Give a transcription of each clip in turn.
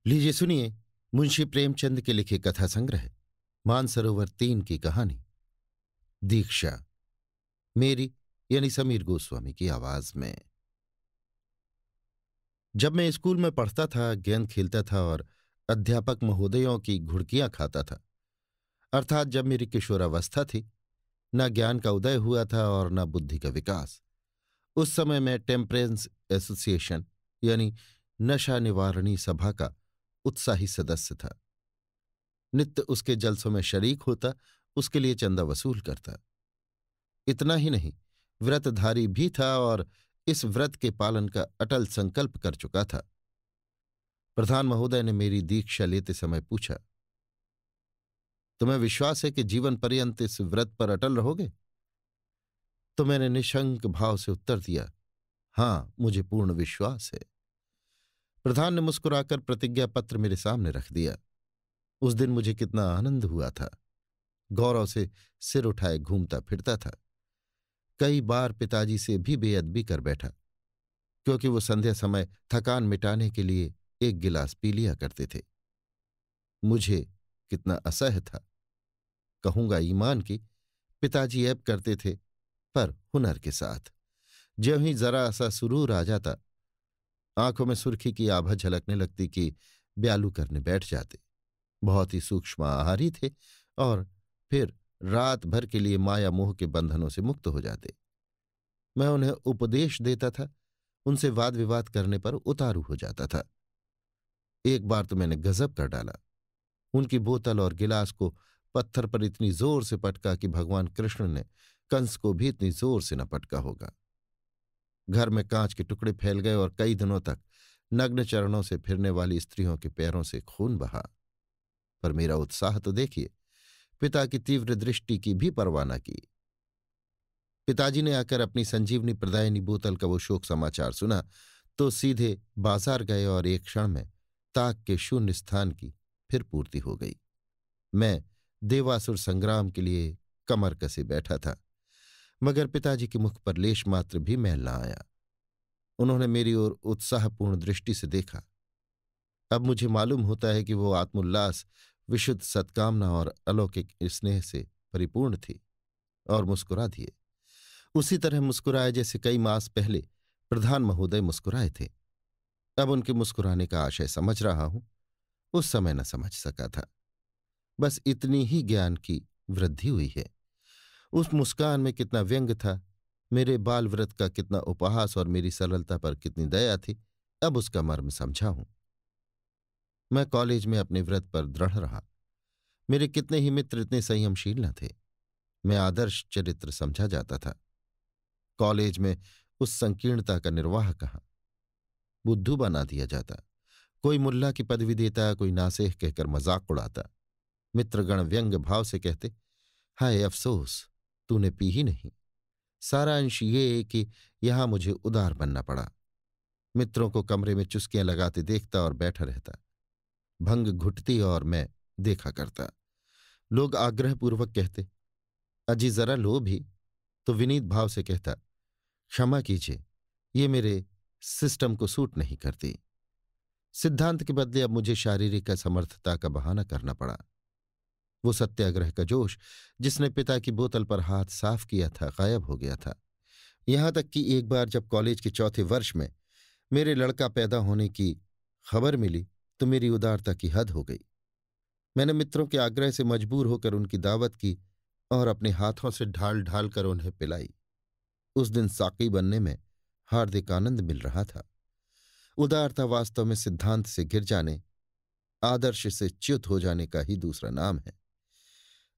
लीजिए सुनिए मुंशी प्रेमचंद के लिखे कथा संग्रह मानसरोवर 3 की कहानी दीक्षा, मेरी यानी समीर गोस्वामी की आवाज में। जब मैं स्कूल में पढ़ता था, गेंद खेलता था और अध्यापक महोदयों की घुड़कियां खाता था, अर्थात जब मेरी किशोरावस्था थी, न ज्ञान का उदय हुआ था और न बुद्धि का विकास, उस समय मैं टेम्परेंस एसोसिएशन यानी नशा निवारणी सभा का उत्साही सदस्य था। नित्य उसके जलसों में शरीक होता, उसके लिए चंदा वसूल करता। इतना ही नहीं, व्रतधारी भी था और इस व्रत के पालन का अटल संकल्प कर चुका था। प्रधान महोदय ने मेरी दीक्षा लेते समय पूछा, तुम्हें विश्वास है कि जीवन पर्यंत इस व्रत पर अटल रहोगे? तो मैंने निशंक भाव से उत्तर दिया, हां, मुझे पूर्ण विश्वास है। प्रधान ने मुस्कुराकर प्रतिज्ञा पत्र मेरे सामने रख दिया। उस दिन मुझे कितना आनंद हुआ था। गौरव से सिर उठाए घूमता फिरता था। कई बार पिताजी से भी बेअदबी कर बैठा, क्योंकि वो संध्या समय थकान मिटाने के लिए एक गिलास पी लिया करते थे। मुझे कितना असह्य था। कहूंगा ईमान की, पिताजी ऐब करते थे, पर हुनर के साथ। ज्यों ही जरा सा सुरूर आ जाता, आंखों में सुर्खी की आभा झलकने लगती कि ब्यालू करने बैठ जाते। बहुत ही सूक्ष्म आहारी थे और फिर रात भर के लिए माया मोह के बंधनों से मुक्त हो जाते। मैं उन्हें उपदेश देता था, उनसे वाद विवाद करने पर उतारू हो जाता था। एक बार तो मैंने गजब कर डाला। उनकी बोतल और गिलास को पत्थर पर इतनी जोर से पटका कि भगवान कृष्ण ने कंस को भी इतनी जोर से न पटका होगा। घर में कांच के टुकड़े फैल गए और कई दिनों तक नग्न चरणों से फिरने वाली स्त्रियों के पैरों से खून बहा। पर मेरा उत्साह तो देखिए, पिता की तीव्र दृष्टि की भी परवाह न की। पिताजी ने आकर अपनी संजीवनी प्रदायनी बोतल का वो शोक समाचार सुना तो सीधे बाजार गए और एक क्षण में ताक के शून्य स्थान की फिर पूर्ति हो गई। मैं देवासुर संग्राम के लिए कमर कसे बैठा था, मगर पिताजी के मुख पर लेश मात्र भी मैल न आया। उन्होंने मेरी ओर उत्साहपूर्ण दृष्टि से देखा। अब मुझे मालूम होता है कि वो आत्मोल्लास, विशुद्ध सत्कामना और अलौकिक स्नेह से परिपूर्ण थी, और मुस्कुरा दिए। उसी तरह मुस्कुराए जैसे कई मास पहले प्रधान महोदय मुस्कुराए थे। अब उनके मुस्कुराने का आशय समझ रहा हूं, उस समय न समझ सका था। बस इतनी ही ज्ञान की वृद्धि हुई है। उस मुस्कान में कितना व्यंग था, मेरे बाल व्रत का कितना उपहास और मेरी सरलता पर कितनी दया थी, अब उसका मर्म समझा हूं। मैं कॉलेज में अपने व्रत पर दृढ़ रहा। मेरे कितने ही मित्र इतने संयमशील न थे। मैं आदर्श चरित्र समझा जाता था। कॉलेज में उस संकीर्णता का निर्वाह कहाँ। बुद्धू बना दिया जाता। कोई मुल्ला की पदवी देता, कोई नासेह कहकर मजाक उड़ाता। मित्रगण व्यंग्य भाव से कहते, हाय अफसोस, तूने पी ही नहीं। सारा अंश ये कि यहां मुझे उदार बनना पड़ा। मित्रों को कमरे में चुस्कियां लगाते देखता और बैठा रहता। भंग घुटती और मैं देखा करता। लोग आग्रहपूर्वक कहते, अजी जरा लो भी, तो विनीत भाव से कहता, क्षमा कीजिए, ये मेरे सिस्टम को सूट नहीं करती। सिद्धांत के बदले अब मुझे शारीरिक असमर्थता का बहाना करना पड़ा। वो सत्याग्रह का जोश जिसने पिता की बोतल पर हाथ साफ किया था, गायब हो गया था। यहां तक कि एक बार जब कॉलेज के चौथे वर्ष में मेरे लड़का पैदा होने की खबर मिली तो मेरी उदारता की हद हो गई। मैंने मित्रों के आग्रह से मजबूर होकर उनकी दावत की और अपने हाथों से ढाल ढाल कर उन्हें पिलाई। उस दिन साकी बनने में हार्दिक आनंद मिल रहा था। उदारता वास्तव में सिद्धांत से गिर जाने, आदर्श से च्युत हो जाने का ही दूसरा नाम है।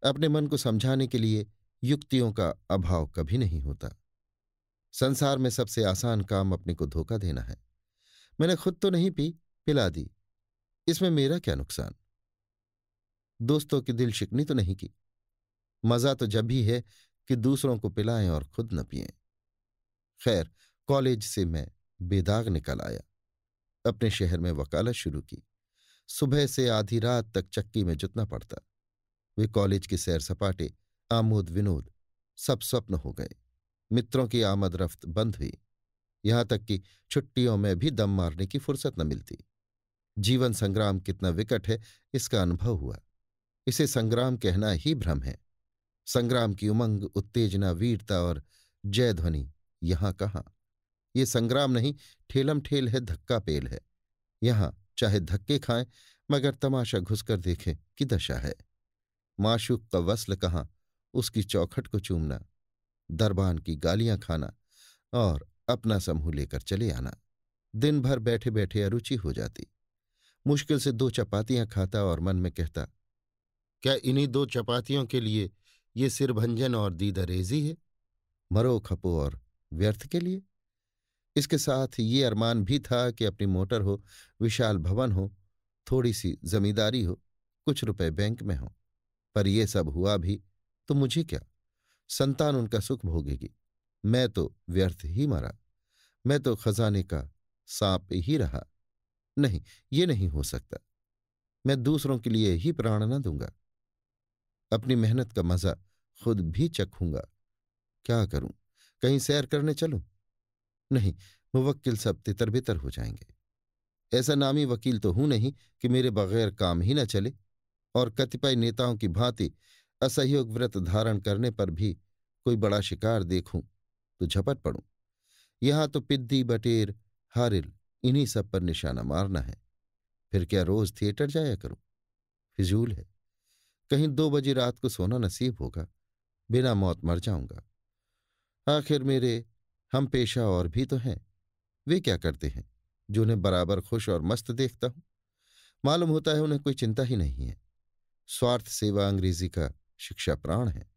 अपने मन को समझाने के लिए युक्तियों का अभाव कभी नहीं होता। संसार में सबसे आसान काम अपने को धोखा देना है। मैंने खुद तो नहीं पी, पिला दी, इसमें मेरा क्या नुकसान? दोस्तों की दिल शिकनी तो नहीं की। मजा तो जब भी है कि दूसरों को पिलाएं और खुद न पिएं। खैर, कॉलेज से मैं बेदाग निकल आया। अपने शहर में वकालत शुरू की। सुबह से आधी रात तक चक्की में जुटना पड़ता। वे कॉलेज के सैर सपाटे, आमोद विनोद सब स्वप्न हो गए। मित्रों की आमद रफ्त बंद हुई। यहां तक कि छुट्टियों में भी दम मारने की फुर्सत न मिलती। जीवन संग्राम कितना विकट है, इसका अनुभव हुआ। इसे संग्राम कहना ही भ्रम है। संग्राम की उमंग, उत्तेजना, वीरता और जय ध्वनि यहां कहाँ। ये संग्राम नहीं, ठेलम ठेल है, धक्का पेल है। यहां चाहे धक्के खाएं, मगर तमाशा घुसकर देखें कि दशा है। माशूक का वस्ल कहाँ, उसकी चौखट को चूमना, दरबान की गालियां खाना और अपना समूह लेकर चले आना। दिन भर बैठे बैठे अरुचि हो जाती। मुश्किल से 2 चपातियां खाता और मन में कहता, क्या इन्हीं 2 चपातियों के लिए ये सिरभंजन और दीदारेजी है? मरो खपो और व्यर्थ के लिए। इसके साथ ये अरमान भी था कि अपनी मोटर हो, विशाल भवन हो, थोड़ी सी जमींदारी हो, कुछ रुपए बैंक में हो। पर यह सब हुआ भी तो मुझे क्या? संतान उनका सुख भोगेगी, मैं तो व्यर्थ ही मरा। मैं तो खजाने का सांप ही रहा। नहीं, ये नहीं हो सकता। मैं दूसरों के लिए ही प्राण न दूंगा। अपनी मेहनत का मजा खुद भी चखूंगा। क्या करूं? कहीं सैर करने चलूं? नहीं, मुवक्किल सब तितर बितर हो जाएंगे। ऐसा नामी वकील तो हूं नहीं कि मेरे बगैर काम ही न चले, और कतिपय नेताओं की भांति असहयोग व्रत धारण करने पर भी कोई बड़ा शिकार देखूं तो झपट पड़ूं। यहां तो पिद्दी, बटेर, हारिल, इन्हीं सब पर निशाना मारना है। फिर क्या रोज थिएटर जाया करूं? फिजूल है। कहीं 2 बजे रात को सोना नसीब होगा, बिना मौत मर जाऊंगा। आखिर मेरे हम पेशा और भी तो हैं। वे क्या करते हैं जो उन्हें बराबर खुश और मस्त देखता हूं? मालूम होता है उन्हें कोई चिंता ही नहीं है। स्वार्थ सेवा अंग्रेजी का शिक्षा प्राण है।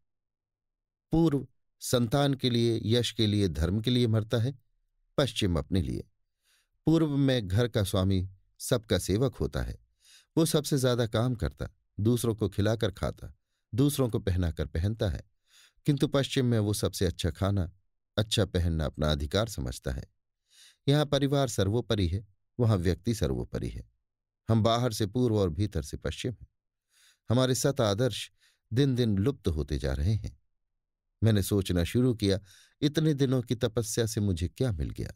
पूर्व संतान के लिए, यश के लिए, धर्म के लिए मरता है, पश्चिम अपने लिए। पूर्व में घर का स्वामी सबका सेवक होता है। वो सबसे ज्यादा काम करता, दूसरों को खिलाकर खाता, दूसरों को पहनाकर पहनता है। किंतु पश्चिम में वो सबसे अच्छा खाना, अच्छा पहनना अपना अधिकार समझता है। यहाँ परिवार सर्वोपरि है, वहां व्यक्ति सर्वोपरि है। हम बाहर से पूर्व और भीतर से पश्चिम हैं। हमारे सत आदर्श दिन दिन लुप्त होते जा रहे हैं। मैंने सोचना शुरू किया, इतने दिनों की तपस्या से मुझे क्या मिल गया?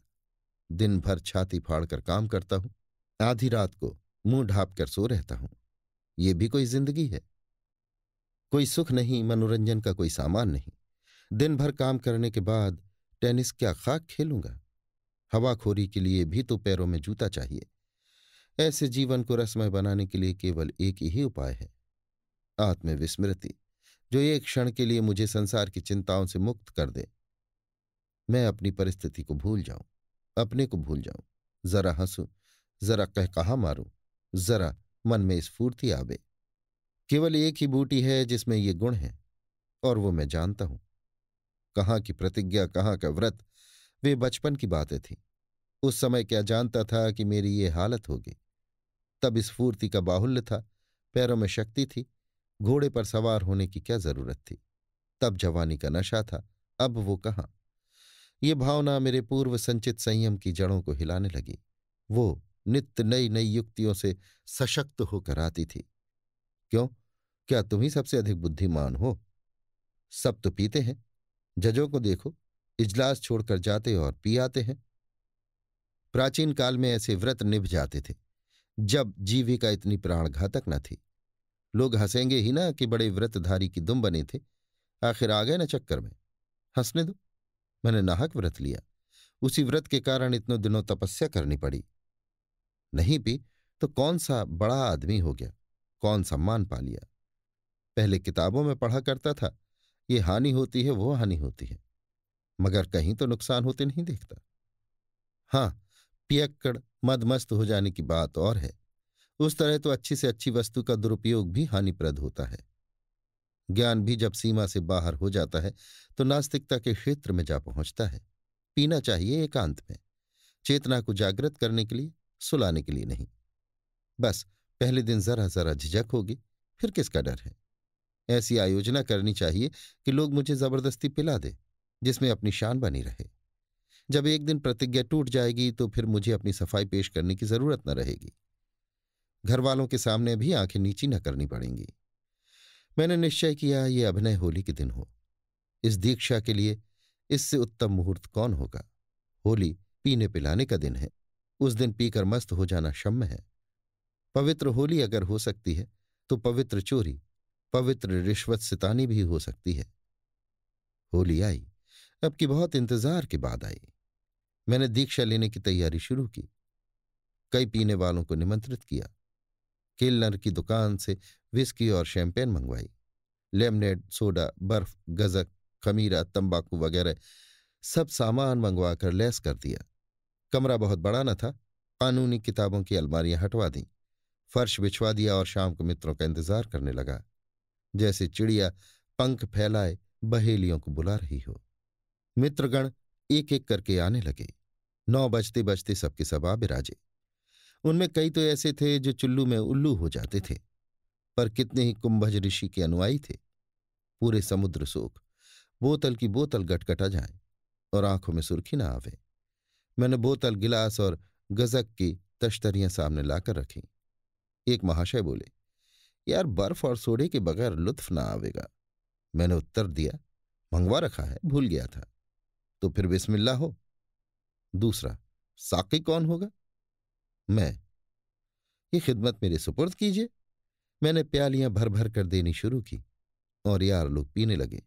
दिन भर छाती फाड़कर काम करता हूं, आधी रात को मुंह ढांप कर सो रहता हूं। ये भी कोई जिंदगी है? कोई सुख नहीं, मनोरंजन का कोई सामान नहीं। दिन भर काम करने के बाद टेनिस क्या खाक खेलूंगा? हवाखोरी के लिए भी तो पैरों में जूता चाहिए। ऐसे जीवन को रसमय बनाने के लिए केवल एक ही उपाय है, आत्मविस्मृति, जो एक क्षण के लिए मुझे संसार की चिंताओं से मुक्त कर दे। मैं अपनी परिस्थिति को भूल जाऊं, अपने को भूल जाऊं, जरा हंसूं, जरा कहकहा मारूं, जरा मन में स्फूर्ति आवे। केवल एक ही बूटी है जिसमें ये गुण है, और वो मैं जानता हूं। कहाँ की प्रतिज्ञा, कहाँ का व्रत, वे बचपन की बातें थीं। उस समय क्या जानता था कि मेरी ये हालत होगी। तब स्फूर्ति का बाहुल्य था, पैरों में शक्ति थी, घोड़े पर सवार होने की क्या जरूरत थी। तब जवानी का नशा था, अब वो कहाँ। ये भावना मेरे पूर्व संचित संयम की जड़ों को हिलाने लगी। वो नित्य नई नई युक्तियों से सशक्त होकर आती थी। क्यों? क्या तुम ही सबसे अधिक बुद्धिमान हो? सब तो पीते हैं। जजों को देखो, इजलास छोड़कर जाते और पी आते हैं। प्राचीन काल में ऐसे व्रत निभ जाते थे जब जीविका इतनी प्राणघातक न थी। लोग हंसेंगे ही ना कि बड़े व्रतधारी की दुम बने थे। आखिर आ गए न चक्कर में। हंसने दो। मैंने नाहक व्रत लिया, उसी व्रत के कारण इतनों दिनों तपस्या करनी पड़ी। नहीं पी तो कौन सा बड़ा आदमी हो गया, कौन सम्मान पा लिया। पहले किताबों में पढ़ा करता था, ये हानि होती है, वो हानि होती है, मगर कहीं तो नुकसान होते नहीं देखता। हाँ, पियक्कड़ मदमस्त हो जाने की बात और है। उस तरह तो अच्छी से अच्छी वस्तु का दुरुपयोग भी हानिप्रद होता है। ज्ञान भी जब सीमा से बाहर हो जाता है तो नास्तिकता के क्षेत्र में जा पहुंचता है। पीना चाहिए एकांत में, चेतना को जागृत करने के लिए, सुलाने के लिए नहीं। बस पहले दिन जरा जरा झिझक होगी, फिर किसका डर है। ऐसी आयोजना करनी चाहिए कि लोग मुझे जबरदस्ती पिला दे, जिसमें अपनी शान बनी रहे। जब एक दिन प्रतिज्ञा टूट जाएगी तो फिर मुझे अपनी सफाई पेश करने की जरूरत न रहेगी। घर वालों के सामने भी आंखें नीची न करनी पड़ेंगी। मैंने निश्चय किया, ये अभिनय होली के दिन हो। इस दीक्षा के लिए इससे उत्तम मुहूर्त कौन होगा। होली पीने पिलाने का दिन है। उस दिन पीकर मस्त हो जाना क्षम्य है। पवित्र होली अगर हो सकती है तो पवित्र चोरी, पवित्र रिश्वत सितानी भी हो सकती है। होली आई, अब की बहुत इंतजार के बाद आई। मैंने दीक्षा लेने की तैयारी शुरू की। कई पीने वालों को निमंत्रित किया। केलनर की दुकान से विस्की और शैंपेन मंगवाई। लेमनेड, सोडा, बर्फ, गजक, खमीरा, तंबाकू वगैरह सब सामान मंगवाकर लैस कर दिया। कमरा बहुत बड़ा न था। कानूनी किताबों की अलमारियां हटवा दी, फर्श बिछवा दिया और शाम को मित्रों का इंतजार करने लगा, जैसे चिड़िया पंख फैलाए बहेलियों को बुला रही हो। मित्रगण एक एक करके आने लगे। 9 बजते बजते सबके सब आ बिराजे। उनमें कई तो ऐसे थे जो चुल्लू में उल्लू हो जाते थे, पर कितने ही कुंभज ऋषि के अनुयायी थे। पूरे समुद्र सोख, बोतल की बोतल गटगटा जाए और आंखों में सुर्खी ना आवे। मैंने बोतल, गिलास और गजक की तश्तरियां सामने लाकर रखी। एक महाशय बोले, यार बर्फ और सोडे के बगैर लुत्फ ना आवेगा। मैंने उत्तर दिया, मंगवा रखा है, भूल गया था। तो फिर बिस्मिल्लाह हो। दूसरा, साकी कौन होगा? मैं। ये खिदमत मेरे सुपुर्द कीजिए। मैंने प्यालियां भर भर कर देनी शुरू की और यार लोग पीने लगे।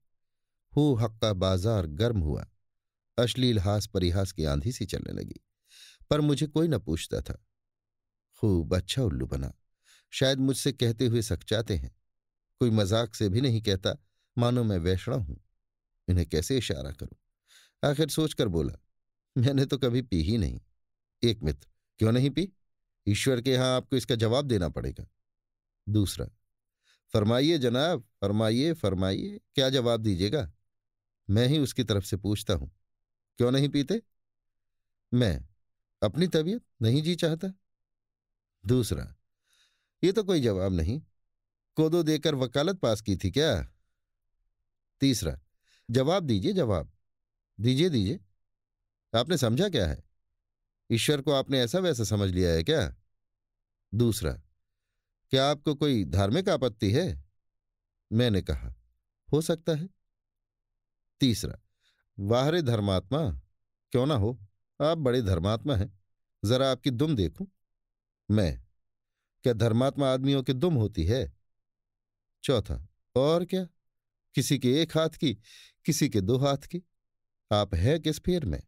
हो हक्का बाजार गर्म हुआ। अश्लील हास परिहास की आंधी सी चलने लगी, पर मुझे कोई न पूछता था। खूब अच्छा उल्लू बना। शायद मुझसे कहते हुए सकचाते हैं। कोई मजाक से भी नहीं कहता, मानो मैं वैष्णव हूं। इन्हें कैसे इशारा करूं? आखिर सोचकर बोला, मैंने तो कभी पी ही नहीं। एक मित्र, क्यों नहीं पी? ईश्वर के यहां आपको इसका जवाब देना पड़ेगा। दूसरा, फरमाइए जनाब, फरमाइए फरमाइए, क्या जवाब दीजिएगा? मैं ही उसकी तरफ से पूछता हूं, क्यों नहीं पीते? मैं, अपनी तबीयत नहीं जी चाहता। दूसरा, ये तो कोई जवाब नहीं। कोदो देकर वकालत पास की थी क्या? तीसरा, जवाब दीजिए, जवाब दीजिए दीजिए। आपने समझा क्या है? ईश्वर को आपने ऐसा वैसा समझ लिया है क्या? दूसरा, क्या आपको कोई धार्मिक आपत्ति है? मैंने कहा, हो सकता है। तीसरा, वाह रे धर्मात्मा, क्यों ना हो, आप बड़े धर्मात्मा हैं, जरा आपकी दुम देखूं। मैं, क्या धर्मात्मा आदमियों की दुम होती है? चौथा, और क्या, किसी के एक हाथ की, किसी के 2 हाथ की। आप है किस फेर में?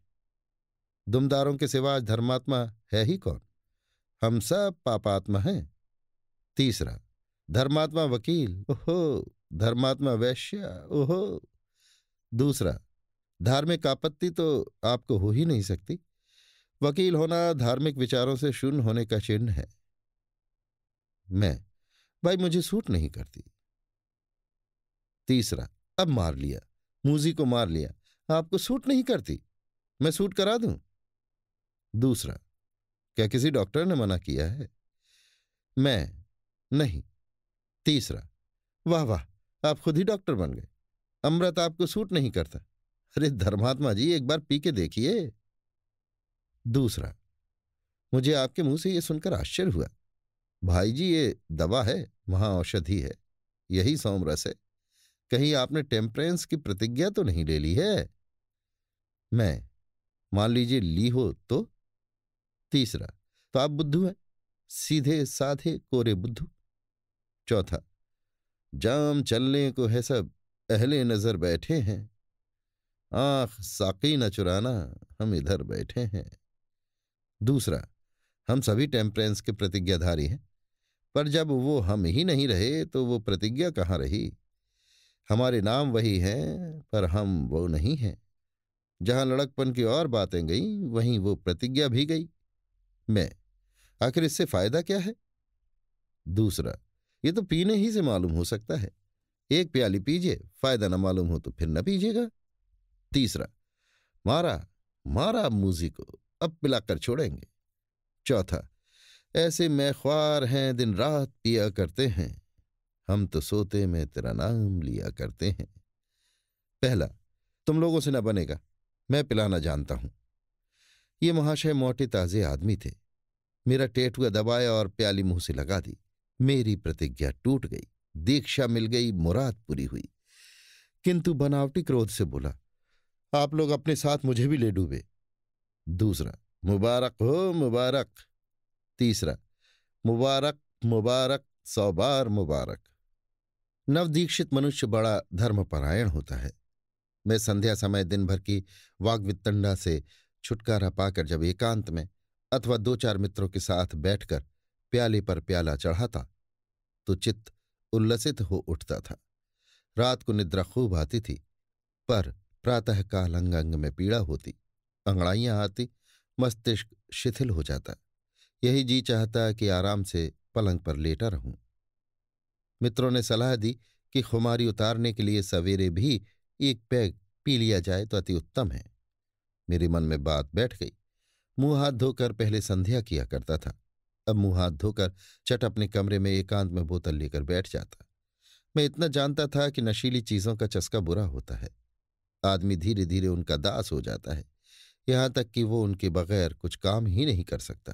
दुमदारों के सिवा आज धर्मात्मा है ही कौन? हम सब पापात्मा हैं। तीसरा, धर्मात्मा वकील, ओहो, धर्मात्मा वैश्य, ओहो। दूसरा, धार्मिक आपत्ति तो आपको हो ही नहीं सकती। वकील होना धार्मिक विचारों से शून्य होने का चिन्ह है। मैं, भाई मुझे सूट नहीं करती। तीसरा, अब मार लिया, मूजी को मार लिया। आपको सूट नहीं करती, मैं सूट करा दूं? दूसरा, क्या किसी डॉक्टर ने मना किया है? मैं, नहीं। तीसरा, वाह वाह, आप खुद ही डॉक्टर बन गए। अमृत आपको सूट नहीं करता। अरे धर्मात्मा जी, एक बार पी के देखिए। दूसरा, मुझे आपके मुंह से यह सुनकर आश्चर्य हुआ। भाई जी, ये दवा है, महाऔषधि है, यही सोमरस है। कहीं आपने टेम्परेंस की प्रतिज्ञा तो नहीं ले ली है? मैं, मान लीजिए ली हो तो? तीसरा, तो आप बुद्धू हैं, सीधे साधे कोरे बुद्धू। चौथा, जाम चलने को है सब, अहले नजर बैठे हैं, आंख साकी न चुराना, हम इधर बैठे हैं। दूसरा, हम सभी टेम्परेंस के प्रतिज्ञाधारी हैं, पर जब वो हम ही नहीं रहे तो वो प्रतिज्ञा कहाँ रही? हमारे नाम वही हैं, पर हम वो नहीं हैं। जहां लड़कपन की और बातें गईं, वहीं वो प्रतिज्ञा भी गई। मैं, आखिर इससे फायदा क्या है? दूसरा, ये तो पीने ही से मालूम हो सकता है। एक प्याली पीजिए, फायदा न मालूम हो तो फिर न पीजिएगा। तीसरा, मारा मारा मूजी को, अब पिलाकर छोड़ेंगे। चौथा, ऐसे मैं ख्वार हैं, दिन रात पिया करते हैं, हम तो सोते में तेरा नाम लिया करते हैं। पहला, तुम लोगों से न बनेगा, मैं पिलाना जानता हूं। ये महाशय मोटे ताजे आदमी थे। मेरा टेटुआ दबाया और प्याली मुंह से लगा दी। मेरी प्रतिज्ञा टूट गई, दीक्षा मिल गई, मुराद पूरी हुई। किंतु बनावटी क्रोध से बोला, आप लोग अपने साथ मुझे भी ले डूबे। दूसरा, मुबारक हो मुबारक। तीसरा, मुबारक मुबारक, 100 बार मुबारक। नवदीक्षित मनुष्य बड़ा धर्मपरायण होता है। मैं संध्या समय दिन भर की वाग्वितंडा से छुटकारा पाकर जब एकांत में अथवा 2-4 मित्रों के साथ बैठकर प्याले पर प्याला चढ़ाता तो चित्त उल्लसित हो उठता था। रात को निद्रा खूब आती थी, पर प्रातःकाल अंग अंग में पीड़ा होती, अंगड़ाइयां आती, मस्तिष्क शिथिल हो जाता। यही जी चाहता कि आराम से पलंग पर लेटा रहूं। मित्रों ने सलाह दी कि खुमारी उतारने के लिए सवेरे भी एक पैग पी लिया जाए तो अति उत्तम है। मेरे मन में बात बैठ गई। मुंह हाथ धोकर पहले संध्या किया करता था, अब मुंह हाथ धोकर चट अपने कमरे में एकांत में बोतल लेकर बैठ जाता। मैं इतना जानता था कि नशीली चीजों का चस्का बुरा होता है। आदमी धीरे धीरे उनका दास हो जाता है, यहां तक कि वो उनके बगैर कुछ काम ही नहीं कर सकता।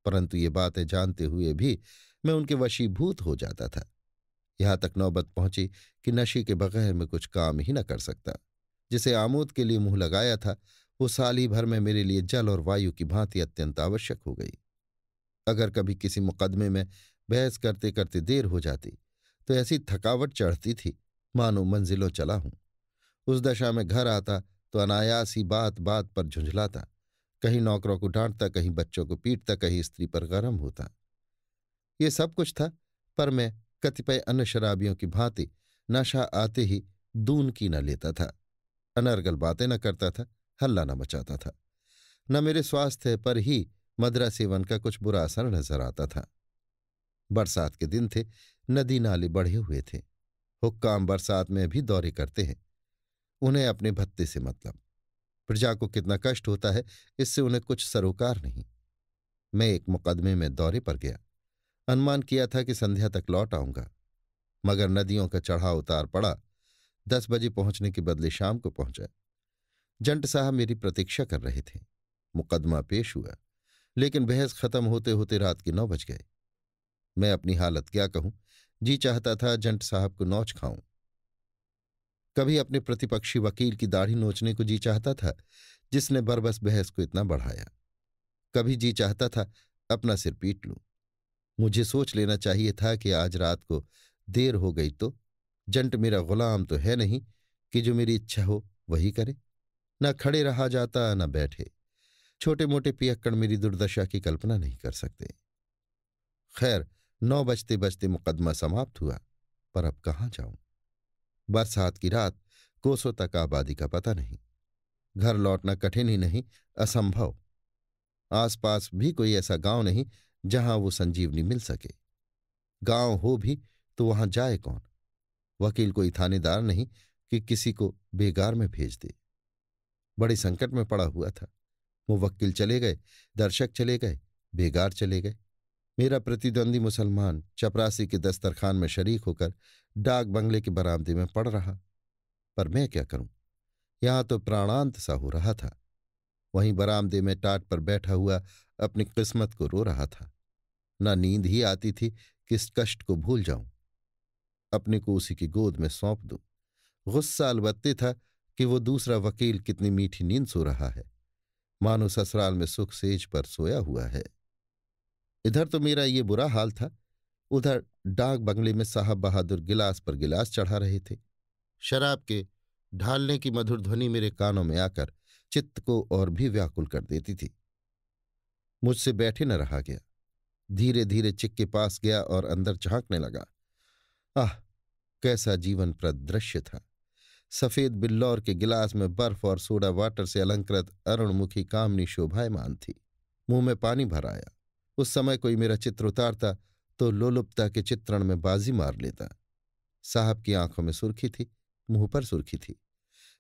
परंतु ये बातें जानते हुए भी मैं उनके वशीभूत हो जाता था। यहां तक नौबत पहुंची कि नशे के बगैर मैं कुछ काम ही न कर सकता। जिसे आमोद के लिए मुंह लगाया था, वो साल ही भर में मेरे लिए जल और वायु की भांति अत्यंत आवश्यक हो गई। अगर कभी किसी मुकदमे में बहस करते करते देर हो जाती तो ऐसी थकावट चढ़ती थी मानो मंजिलों चला हूं। उस दशा में घर आता तो अनायास ही बात बात पर झुंझलाता, कहीं नौकरों को डांटता, कहीं बच्चों को पीटता, कहीं स्त्री पर गरम होता। ये सब कुछ था, पर मैं कतिपय अन्य शराबियों की भांति नशा आते ही दून की न लेता था, अनर्गल बातें न करता था, हल्ला न मचाता था। न मेरे स्वास्थ्य पर ही मदिरा सेवन का कुछ बुरा असर नजर आता था। बरसात के दिन थे, नदी नाले बढ़े हुए थे। हुक्काम बरसात में भी दौरे करते हैं, उन्हें अपने भत्ते से मतलब। प्रजा को कितना कष्ट होता है, इससे उन्हें कुछ सरोकार नहीं। मैं एक मुकदमे में दौरे पर गया। अनुमान किया था कि संध्या तक लौट आऊंगा, मगर नदियों का चढ़ाव उतार पड़ा। 10 बजे पहुंचने के बदले शाम को पहुंचा। जंट साहब मेरी प्रतीक्षा कर रहे थे। मुकदमा पेश हुआ, लेकिन बहस खत्म होते होते रात के 9 बज गए। मैं अपनी हालत क्या कहूं, जी चाहता था जंट साहब को नोच खाऊं। कभी अपने प्रतिपक्षी वकील की दाढ़ी नोचने को जी चाहता था, जिसने बरबस बहस को इतना बढ़ाया। कभी जी चाहता था अपना सिर पीट लूं। मुझे सोच लेना चाहिए था कि आज रात को देर हो गई तो जंट मेरा गुलाम तो है नहीं कि जो मेरी इच्छा हो वही करे। न खड़े रहा जाता न बैठे। छोटे मोटे पियक्कड़ मेरी दुर्दशा की कल्पना नहीं कर सकते। खैर, 9 बजते बजते मुकदमा समाप्त हुआ, पर अब कहाँ जाऊं। बरसात की रात, कोसों तक आबादी का पता नहीं। घर लौटना कठिन ही नहीं, असंभव। आसपास भी कोई ऐसा गांव नहीं जहां वो संजीवनी मिल सके। गांव हो भी तो वहां जाए कौन। वकील कोई थानेदार नहीं कि किसी को बेगार में भेज दे। बड़े संकट में पड़ा हुआ था। मुवक्किल चले गए, दर्शक चले गए, बेगार चले गए। मेरा प्रतिद्वंदी मुसलमान चपरासी के दस्तरखान में शरीक होकर डाक बंगले के बरामदे में पड़ रहा। पर मैं क्या करूं, यहां तो प्राणांत सा हो रहा था। वहीं बरामदे में टाट पर बैठा हुआ अपनी किस्मत को रो रहा था। ना नींद ही आती थी कि इस कष्ट को भूल जाऊं, अपने को उसी की गोद में सौंप दूं। गुस्सा अलबत्ते था कि वो दूसरा वकील कितनी मीठी नींद सो रहा है, मानो ससुराल में सुख सेज पर सोया हुआ है। इधर तो मेरा ये बुरा हाल था, उधर डाक बंगले में साहब बहादुर गिलास पर गिलास चढ़ा रहे थे। शराब के ढालने की मधुर ध्वनि मेरे कानों में आकर चित्त को और भी व्याकुल कर देती थी। मुझसे बैठे न रहा गया। धीरे धीरे चिक के पास गया और अंदर झांकने लगा। आह, कैसा जीवनप्रद दृश्य था। सफेद बिल्लौर के गिलास में बर्फ और सोडा वाटर से अलंकृत अरुणमुखी कामनी शोभायमान थी। मुंह में पानी भर आया। उस समय कोई मेरा चित्र उतारता तो लोलुपता के चित्रण में बाजी मार लेता। साहब की आंखों में सुर्खी थी, मुंह पर सुर्खी थी।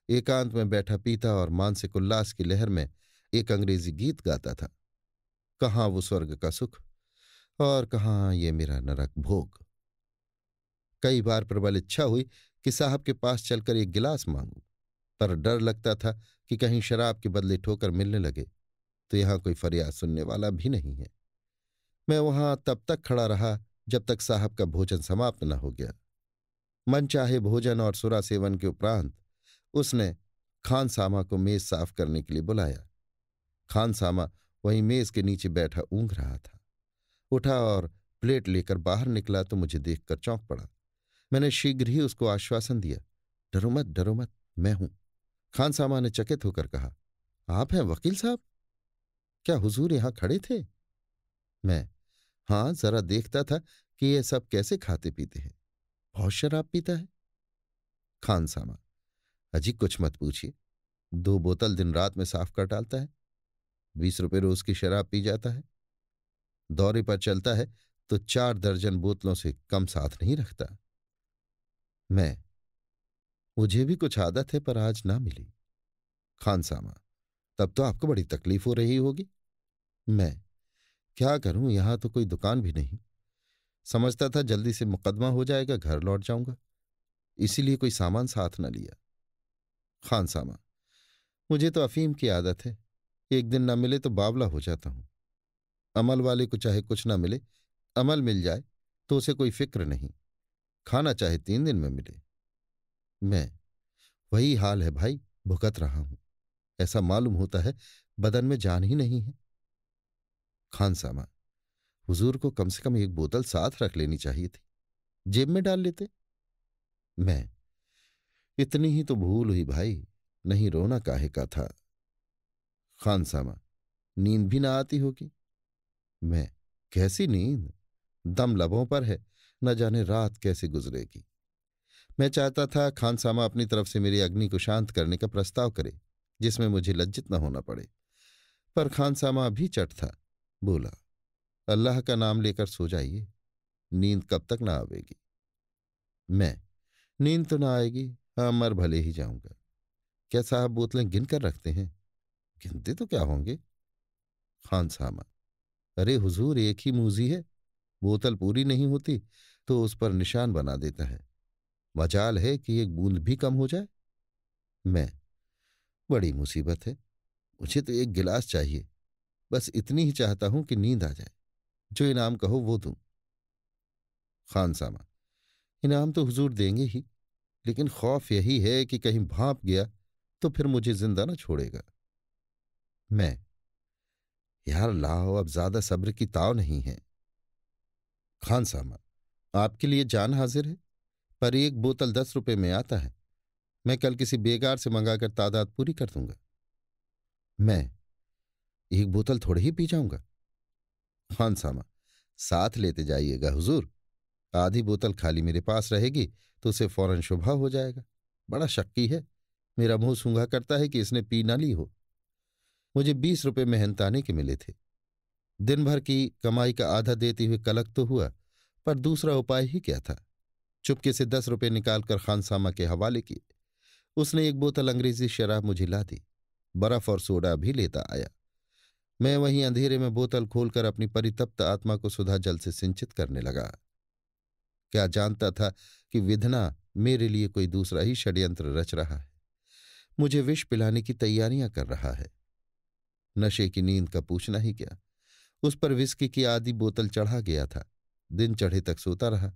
एकांत में बैठा पीता और मानसिक उल्लास की लहर में एक अंग्रेजी गीत गाता था। कहाँ वो स्वर्ग का सुख और कहाँ ये मेरा नरक भोग। कई बार प्रबल इच्छा हुई कि साहब के पास चलकर एक गिलास मांगूं, पर डर लगता था कि कहीं शराब के बदले ठोकर मिलने लगे तो यहां कोई फरियाद सुनने वाला भी नहीं है। मैं वहां तब तक खड़ा रहा जब तक साहब का भोजन समाप्त न हो गया। मन चाहे भोजन और सुरा सेवन के उपरांत उसने खानसामा को मेज साफ करने के लिए बुलाया। खानसामा वहीं मेज के नीचे बैठा ऊँघ रहा था। उठा और प्लेट लेकर बाहर निकला तो मुझे देखकर चौंक पड़ा। मैंने शीघ्र ही उसको आश्वासन दिया, डरो मत, मैं हूं। खानसामा ने चकित होकर कहा, आप हैं वकील साहब? क्या हुजूर यहां खड़े थे? मैं, हाँ, जरा देखता था कि ये सब कैसे खाते पीते हैं। बहुत शराब पीता है? खानसामा, अजी कुछ मत पूछिए, 2 बोतल दिन रात में साफ कर डालता है। 20 रुपए रोज की शराब पी जाता है। दौरे पर चलता है तो 4 दर्जन बोतलों से कम साथ नहीं रखता। मैं, मुझे भी कुछ आदत है पर आज ना मिली। खानसामा, तब तो आपको बड़ी तकलीफ हो रही होगी। मैं, क्या करूं, यहां तो कोई दुकान भी नहीं। समझता था जल्दी से मुकदमा हो जाएगा, घर लौट जाऊंगा, इसीलिए कोई सामान साथ न लिया। खानसामा, मुझे तो अफीम की आदत है, एक दिन ना मिले तो बावला हो जाता हूं। अमल वाले को चाहे कुछ ना मिले, अमल मिल जाए तो उसे कोई फिक्र नहीं, खाना चाहे 3 दिन में मिले। मैं, वही हाल है भाई, भुगत रहा हूं। ऐसा मालूम होता है बदन में जान ही नहीं है। खानसामा, हुजूर को कम से कम 1 बोतल साथ रख लेनी चाहिए थी, जेब में डाल लेते। मैं, इतनी ही तो भूल हुई भाई, नहीं रोना काहे का था। खानसामा, नींद भी ना आती होगी। मैं, कैसी नींद, दम लबों पर है, न जाने रात कैसे गुजरेगी। मैं चाहता था खानसामा अपनी तरफ से मेरी अग्नि को शांत करने का प्रस्ताव करे, जिसमें मुझे लज्जित न होना पड़े, पर खानसामा भी चट था। बोला, अल्लाह का नाम लेकर सो जाइए, नींद कब तक ना आवेगी। मैं, नींद तो ना आएगी, हाँ, मर भले ही जाऊंगा। क्या साहब बोतलें गिन कर रखते हैं? गिनते तो क्या होंगे। खानसामा, अरे हुजूर, एक ही मूजी है, बोतल पूरी नहीं होती तो उस पर निशान बना देता है, मजाल है कि एक बूंद भी कम हो जाए। मैं, बड़ी मुसीबत है, मुझे तो 1 गिलास चाहिए, बस इतनी ही चाहता हूं कि नींद आ जाए, जो इनाम कहो वो दूं। खानसामा, इनाम तो हुजूर देंगे ही, लेकिन खौफ यही है कि कहीं भांप गया तो फिर मुझे जिंदा न छोड़ेगा। मैं, यार लाओ, अब ज्यादा सब्र की ताव नहीं है। खानसामा, आपके लिए जान हाजिर है, पर 1 बोतल 10 रुपए में आता है, मैं कल किसी बेगार से मंगाकर तादाद पूरी कर दूंगा। मैं, 1 बोतल थोड़े ही पी जाऊंगा। खानसामा, साथ लेते जाइएगा हुजूर, आधी बोतल खाली मेरे पास रहेगी तो उसे फौरन शुभा हो जाएगा। बड़ा शक्की है, मेरा मुंह सूंघा करता है कि इसने पी ना ली हो। मुझे 20 रुपए मेहनताने के मिले थे, दिन भर की कमाई का आधा देते हुए कलक तो हुआ, पर दूसरा उपाय ही क्या था। चुपके से 10 रुपए निकालकर खानसामा के हवाले किए। उसने 1 बोतल अंग्रेजी शराब मुझे ला दी, बर्फ और सोडा भी लेता आया। मैं वहीं अंधेरे में बोतल खोलकर अपनी परितप्त आत्मा को सुधा जल से सिंचित करने लगा। क्या जानता था कि विधना मेरे लिए कोई दूसरा ही षड्यंत्र रच रहा है, मुझे विष पिलाने की तैयारियां कर रहा है। नशे की नींद का पूछना ही क्या, उस पर विस्की की आधी बोतल चढ़ा गया था। दिन चढ़े तक सोता रहा।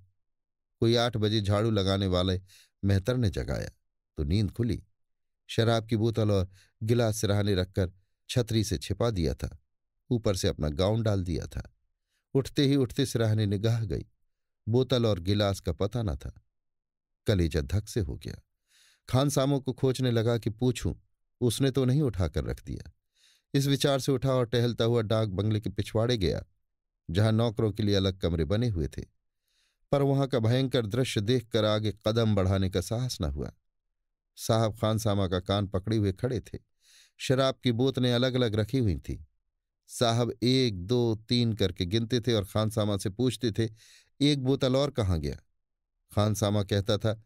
कोई 8 बजे झाड़ू लगाने वाले मेहतर ने जगाया तो नींद खुली। शराब की बोतल और गिलास सिरहाने रखकर छतरी से छिपा दिया था, ऊपर से अपना गाउन डाल दिया था। उठते ही उठते सिरहाने निगाह गई, बोतल और गिलास का पता न था। कलेजा धक से हो गया। खानसामों को खोजने लगा कि पूछूं, उसने तो नहीं उठाकर रख दिया। इस विचार से उठा और टहलता हुआ डाक बंगले के पिछवाड़े गया, जहां नौकरों के लिए अलग कमरे बने हुए थे, पर वहां का भयंकर दृश्य देखकर आगे कदम बढ़ाने का साहस न हुआ। साहब खानसामा का कान पकड़े हुए खड़े थे। शराब की बोतलें अलग अलग रखी हुई थीं। साहब 1 2 3 करके गिनते थे और खानसामा से पूछते थे, 1 बोतल और कहाँ गया? खानसामा कहता था,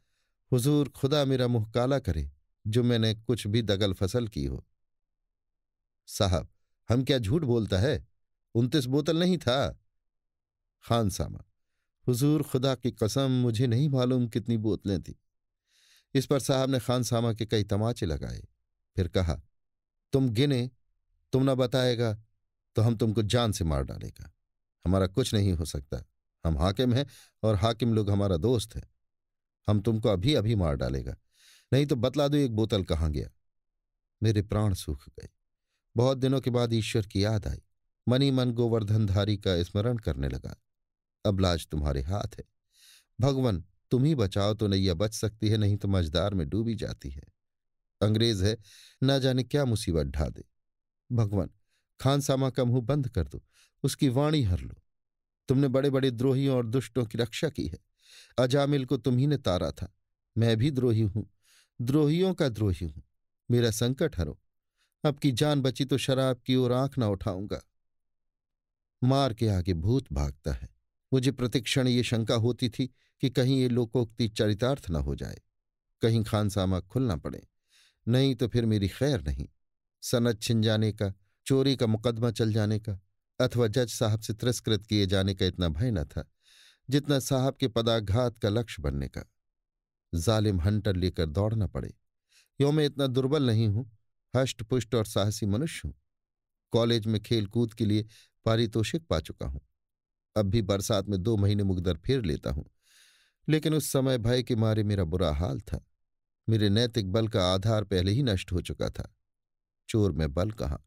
हुजूर खुदा मेरा मुंह काला करे जो मैंने कुछ भी दगल फसल की हो। साहब, हम क्या झूठ बोलता है, 29 बोतल नहीं था। खानसामा, हुजूर खुदा की कसम मुझे नहीं मालूम कितनी बोतलें थी। इस पर साहब ने खानसामा के कई तमाचे लगाए, फिर कहा, तुम गिने, तुम न बताएगा तो हम तुमको जान से मार डालेगा। हमारा कुछ नहीं हो सकता, हम हाकिम हैं और हाकिम लोग हमारा दोस्त है। हम तुमको अभी अभी मार डालेगा, नहीं तो बतला दो 1 बोतल कहाँ गया। मेरे प्राण सूख गए। बहुत दिनों के बाद ईश्वर की याद आई। मनी मन गोवर्धनधारी का स्मरण करने लगा। अब लाज तुम्हारे हाथ है। भगवान तुम ही बचाओ तो नैया बच सकती है, नहीं तो मझधार में डूबी जाती है। अंग्रेज है, ना जाने क्या मुसीबत ढा दे। भगवान खानसामा का मुंह बंद कर दो, उसकी वाणी हर लो। तुमने बड़े बड़े द्रोहियों और दुष्टों की रक्षा की है। अजामिल को तुम ही ने तारा था। मैं भी द्रोही हूं, द्रोहियों का द्रोही हूं। मेरा संकट हरो। अब की जान बची तो शराब की ओर आंख ना उठाऊंगा। मार के आगे भूत भागता है। मुझे प्रतिक्षण ये शंका होती थी कि कहीं ये लोकोक्ति चरितार्थ न हो जाए, कहीं खानसामा खुल ना पड़े। नहीं तो फिर मेरी खैर नहीं। सनद छिन जाने का, चोरी का मुकदमा चल जाने का, अथवा जज साहब से तिरस्कृत किए जाने का इतना भय न था जितना साहब के पदाघात का लक्ष्य बनने का। जालिम हंटर लेकर दौड़ना पड़े। यो मैं इतना दुर्बल नहीं हूं, हष्ट पुष्ट और साहसी मनुष्य हूं। कॉलेज में खेल कूद के लिए पारितोषिक पा चुका हूं। अब भी बरसात में 2 महीने मुकदर फेर लेता हूं। लेकिन उस समय भय के मारे मेरा बुरा हाल था। मेरे नैतिक बल का आधार पहले ही नष्ट हो चुका था। चोर में बल कहाँ।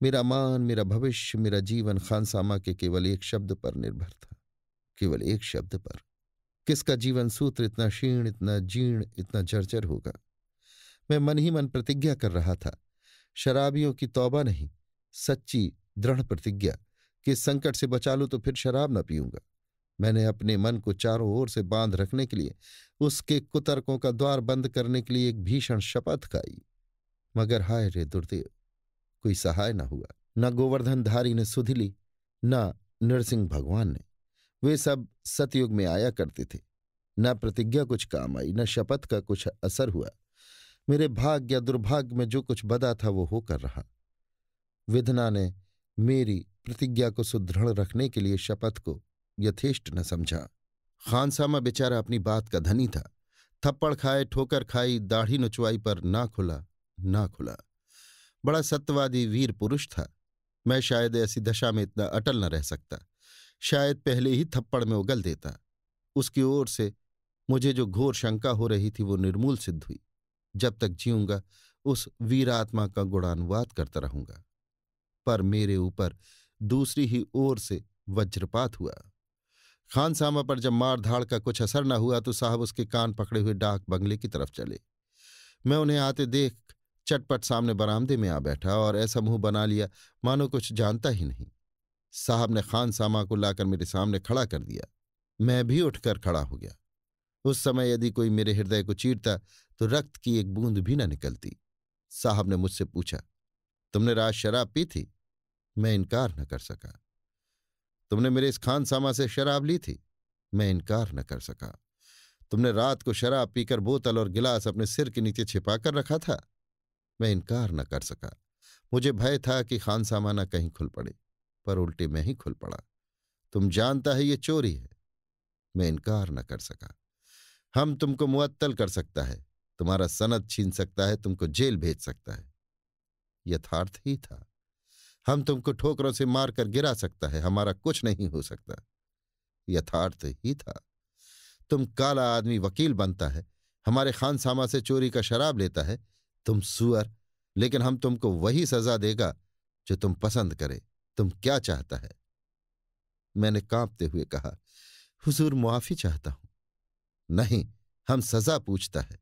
मेरा मान, मेरा भविष्य, मेरा जीवन खानसामा के केवल एक शब्द पर निर्भर था। केवल एक शब्द पर। किसका जीवन सूत्र इतना क्षीण, इतना जीर्ण, इतना जर्जर होगा। मैं मन ही मन प्रतिज्ञा कर रहा था, शराबियों की तौबा नहीं, सच्ची दृढ़ प्रतिज्ञा कि इस संकट से बचा लूं तो फिर शराब न पीऊंगा। मैंने अपने मन को चारों ओर से बांध रखने के लिए, उसके कुतर्कों का द्वार बंद करने के लिए एक भीषण शपथ खाई। मगर हाय रे दुर्देव, कोई सहाय न हुआ। न गोवर्धनधारी ने सुधि ली, न नरसिंह भगवान ने। वे सब सतयुग में आया करते थे। न प्रतिज्ञा कुछ काम आई, न शपथ का कुछ असर हुआ। मेरे भाग्य या दुर्भाग्य में जो कुछ बदा था वो होकर रहा। विधना ने मेरी प्रतिज्ञा को सुदृढ़ रखने के लिए शपथ को यथेष्ट न समझा। खानसामा बेचारा अपनी बात का धनी था। थप्पड़ खाए, ठोकर खाई, दाढ़ी नुचवाई पर ना खुला ना खुला। बड़ा सत्यवादी वीर पुरुष था। मैं शायद ऐसी दशा में इतना अटल न रह सकता। शायद पहले ही थप्पड़ में उगल देता। उसकी ओर से मुझे जो घोर शंका हो रही थी वो निर्मूल सिद्ध हुई। जब तक जीऊंगा उस वीरात्मा का गुणानुवाद करता रहूंगा। पर मेरे ऊपर दूसरी ही ओर से वज्रपात हुआ। खानसामा पर जब मार धाड़ का कुछ असर न हुआ तो साहब उसके कान पकड़े हुए डाक बंगले की तरफ चले। मैं उन्हें आते देख चटपट सामने बरामदे में आ बैठा और ऐसा मुंह बना लिया मानो कुछ जानता ही नहीं। साहब ने खानसामा को लाकर मेरे सामने खड़ा कर दिया। मैं भी उठकर खड़ा हो गया। उस समय यदि कोई मेरे हृदय को चीरता तो रक्त की एक बूंद भी न निकलती। साहब ने मुझसे पूछा, तुमने रात शराब पी थी? मैं इनकार न कर सका। तुमने मेरे इस खानसामा से शराब ली थी? मैं इनकार न कर सका। तुमने रात को शराब पीकर बोतल और गिलास अपने सिर के नीचे छिपा कर रखा था? मैं इनकार न कर सका। मुझे भय था कि खानसामा न कहीं खुल पड़े, पर उल्टे मैं ही खुल पड़ा। तुम जानता है ये चोरी है। मैं इनकार न कर सका। हम तुमको मुअत्तल कर सकता है, तुम्हारा सनद छीन सकता है, तुमको जेल भेज सकता है। यथार्थ ही था। हम तुमको ठोकरों से मारकर गिरा सकता है, हमारा कुछ नहीं हो सकता। यथार्थ ही था। तुम काला आदमी वकील बनता है, हमारे खानसामा से चोरी का शराब लेता है। तुम सुअर, लेकिन हम तुमको वही सजा देगा जो तुम पसंद करे। तुम क्या चाहता है? मैंने कांपते हुए कहा, हुजूर मुआफी चाहता हूं। नहीं, हम सजा पूछता है,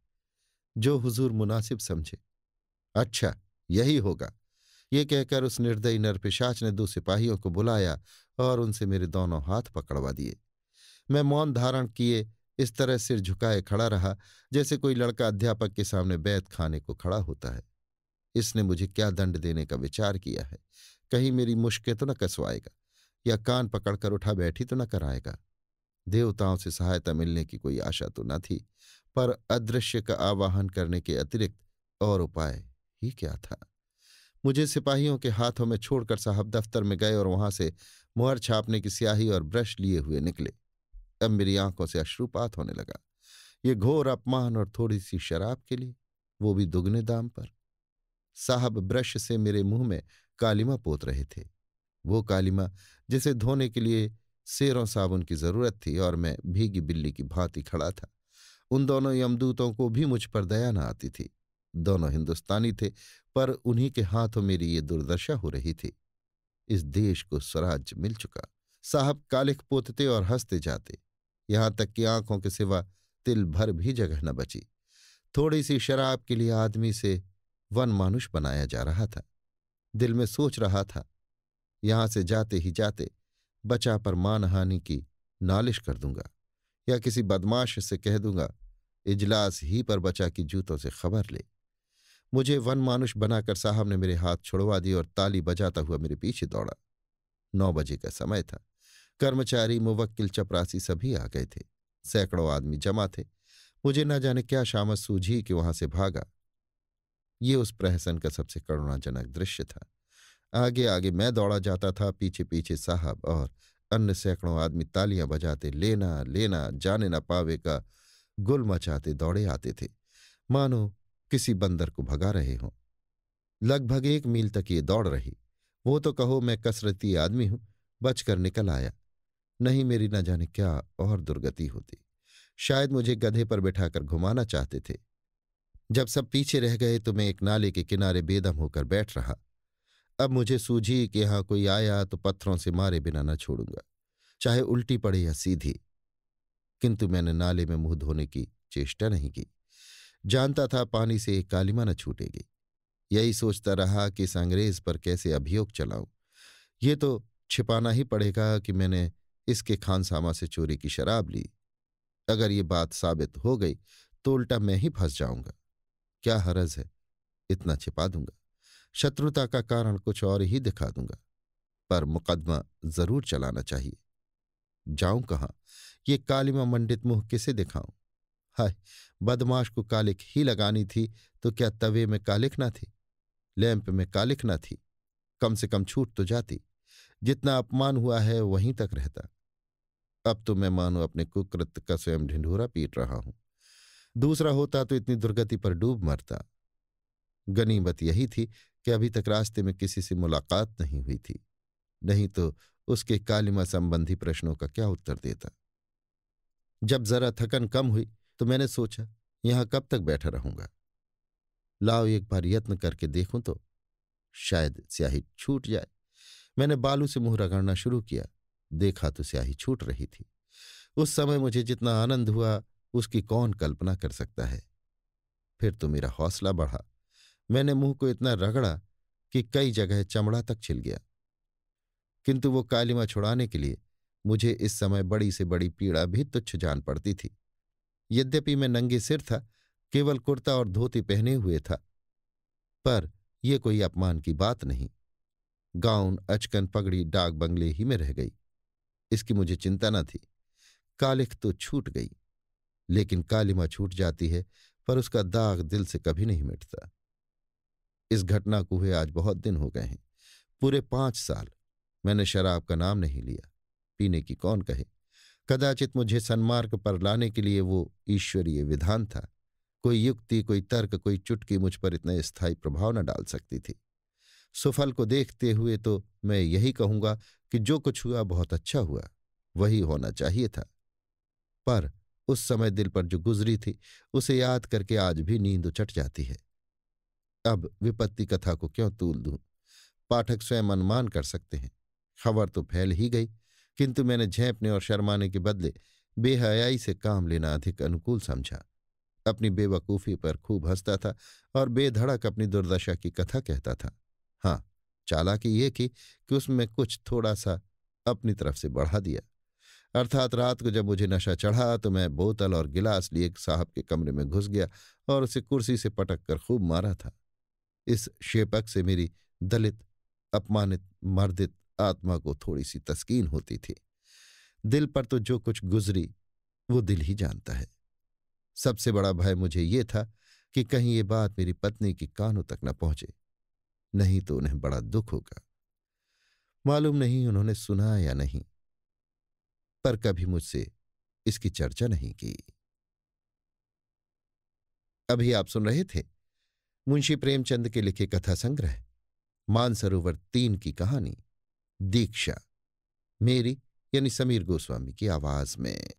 जो हुजूर मुनासिब समझे। अच्छा, यही होगा। ये कहकर उस निर्दयी नरपिशाच ने 2 सिपाहियों को बुलाया और उनसे मेरे दोनों हाथ पकड़वा दिए। मैं मौन धारण किए इस तरह सिर झुकाए खड़ा रहा जैसे कोई लड़का अध्यापक के सामने बैत खाने को खड़ा होता है। इसने मुझे क्या दंड देने का विचार किया है? कहीं मेरी मुश्कें तो न कसवाएगा, या कान पकड़कर उठा बैठी तो न कराएगा। देवताओं से सहायता मिलने की कोई आशा तो न थी, पर अदृश्य का आवाहन करने के अतिरिक्त और उपाय ही क्या था? मुझे सिपाहियों के हाथों में छोड़कर साहब दफ्तर में गए और वहां से मुहर छापने की स्याही और ब्रश लिए हुए निकले। अब मेरी आंखों से अश्रुपात होने लगा। ये घोर अपमान, और थोड़ी सी शराब के लिए, वो भी दुगने दाम पर। साहब ब्रश से मेरे मुंह में कालिमा पोत रहे थे। वो कालिमा जिसे धोने के लिए सेरों साबुन की जरूरत थी, और मैं भीगी बिल्ली की भांति खड़ा था। उन दोनों यमदूतों को भी मुझ पर दया न आती थी। दोनों हिंदुस्तानी थे, पर उन्हीं के हाथों मेरी ये दुर्दशा हो रही थी। इस देश को स्वराज्य मिल चुका, साहब कालिख पोतते और हंसते जाते, यहां तक कि आंखों के सिवा तिल भर भी जगह न बची। थोड़ी सी शराब के लिए आदमी से वन मानुष बनाया जा रहा था। दिल में सोच रहा था, यहां से जाते ही जाते बचा पर मानहानि की नालिश कर दूंगा, या किसी बदमाश से कह दूंगा इजलास ही पर बचा की जूतों से खबर ले। मुझे वन मानुष बनाकर साहब ने मेरे हाथ छुड़वा दिए और ताली बजाता हुआ मेरे पीछे दौड़ा। 9 बजे का समय था। कर्मचारी, मुवक्किल, चपरासी सभी आ गए थे। सैकड़ों आदमी जमा थे। मुझे न जाने क्या शामत सूझी कि वहां से भागा। ये उस प्रहसन का सबसे करुणाजनक दृश्य था। आगे आगे मैं दौड़ा जाता था, पीछे पीछे साहब और अन्य सैकड़ों आदमी तालियां बजाते लेना लेना जाने न पावे का गुल मचाते दौड़े आते थे, मानो किसी बंदर को भगा रहे हों। लगभग 1 मील तक ये दौड़ रही। वो तो कहो मैं कसरती आदमी हूं, बचकर निकल आया, नहीं मेरी न जाने क्या और दुर्गति होती। शायद मुझे गधे पर बिठाकर घुमाना चाहते थे। जब सब पीछे रह गए तो मैं एक नाले के किनारे बेदम होकर बैठ रहा। अब मुझे सूझी कि यहां कोई आया तो पत्थरों से मारे बिना न छोड़ूंगा, चाहे उल्टी पड़े या सीधी। किंतु मैंने नाले में मुंह धोने की चेष्टा नहीं की। जानता था पानी से एक कालिमा न छूटेगी। यही सोचता रहा कि इस अंग्रेज पर कैसे अभियोग चलाऊं। ये तो छिपाना ही पड़ेगा कि मैंने इसके खानसामा से चोरी की शराब ली। अगर ये बात साबित हो गई तो उल्टा मैं ही फंस जाऊंगा। क्या हरज है, इतना छिपा दूंगा। शत्रुता का कारण कुछ और ही दिखा दूंगा, पर मुकदमा जरूर चलाना चाहिए। जाऊं कहां, ये कालिमा मंडित मुंह किसे दिखाऊं। हाय, बदमाश को कालिख ही लगानी थी तो क्या तवे में कालिख ना थी, लैंप में कालिख ना थी। कम से कम छूट तो जाती। जितना अपमान हुआ है वहीं तक रहता। अब तो मैं मानो अपने कुकृत्य का स्वयं ढिंढोरा पीट रहा हूं। दूसरा होता तो इतनी दुर्गति पर डूब मरता। गनीमत यही थी कि अभी तक रास्ते में किसी से मुलाकात नहीं हुई थी, नहीं तो उसके कालिमा संबंधी प्रश्नों का क्या उत्तर देता। जब जरा थकन कम हुई तो मैंने सोचा, यहां कब तक बैठा रहूंगा। लाओ एक बार यत्न करके देखूं तो शायद स्याही छूट जाए। मैंने बालू से मुंह रगड़ना शुरू किया। देखा तो स्याही छूट रही थी। उस समय मुझे जितना आनंद हुआ उसकी कौन कल्पना कर सकता है। फिर तो मेरा हौसला बढ़ा। मैंने मुंह को इतना रगड़ा कि कई जगह चमड़ा तक छिल गया। किंतु वो कालिमा छुड़ाने के लिए मुझे इस समय बड़ी से बड़ी पीड़ा भी तुच्छ जान पड़ती थी। यद्यपि मैं नंगे सिर था, केवल कुर्ता और धोती पहने हुए था, पर यह कोई अपमान की बात नहीं। गाउन, अचकन, पगड़ी डाक बंगले ही में रह गई, इसकी मुझे चिंता न थी। कालिख तो छूट गई, लेकिन कालिमा छूट जाती है पर उसका दाग दिल से कभी नहीं मिटता। इस घटना को हुए आज बहुत दिन हो गए हैं। पूरे 5 साल मैंने शराब का नाम नहीं लिया। पीने की कौन कहे। कदाचित मुझे सन्मार्ग पर लाने के लिए वो ईश्वरीय विधान था। कोई युक्ति, कोई तर्क, कोई चुटकी मुझ पर इतना स्थायी प्रभाव न डाल सकती थी। सुफल को देखते हुए तो मैं यही कहूंगा कि जो कुछ हुआ बहुत अच्छा हुआ, वही होना चाहिए था। पर उस समय दिल पर जो गुजरी थी उसे याद करके आज भी नींद उचट जाती है। अब विपत्ति कथा को क्यों तूल दूं, पाठक स्वयं अनुमान कर सकते हैं। खबर तो फैल ही गई, किंतु मैंने झेंपने और शर्माने के बदले बेहयाई से काम लेना अधिक अनुकूल समझा। अपनी बेवकूफी पर खूब हंसता था और बेधड़क अपनी दुर्दशा की कथा कहता था। हाँ, चालाकी ये की कि उसमें कुछ थोड़ा सा अपनी तरफ से बढ़ा दिया। अर्थात रात को जब मुझे नशा चढ़ा तो मैं बोतल और गिलास लिए साहब के कमरे में घुस गया और उसे कुर्सी से पटक कर खूब मारा था। इस शेपक से मेरी दलित, अपमानित, मर्दित आत्मा को थोड़ी सी तस्कीन होती थी। दिल पर तो जो कुछ गुजरी वो दिल ही जानता है। सबसे बड़ा भय मुझे ये था कि कहीं ये बात मेरी पत्नी की कानों तक न पहुंचे, नहीं तो उन्हें बड़ा दुख होगा। मालूम नहीं उन्होंने सुना या नहीं, पर कभी मुझसे इसकी चर्चा नहीं की। अभी आप सुन रहे थे मुंशी प्रेमचंद के लिखे कथा संग्रह मानसरोवर 3 की कहानी दीक्षा, मेरी यानी समीर गोस्वामी की आवाज में।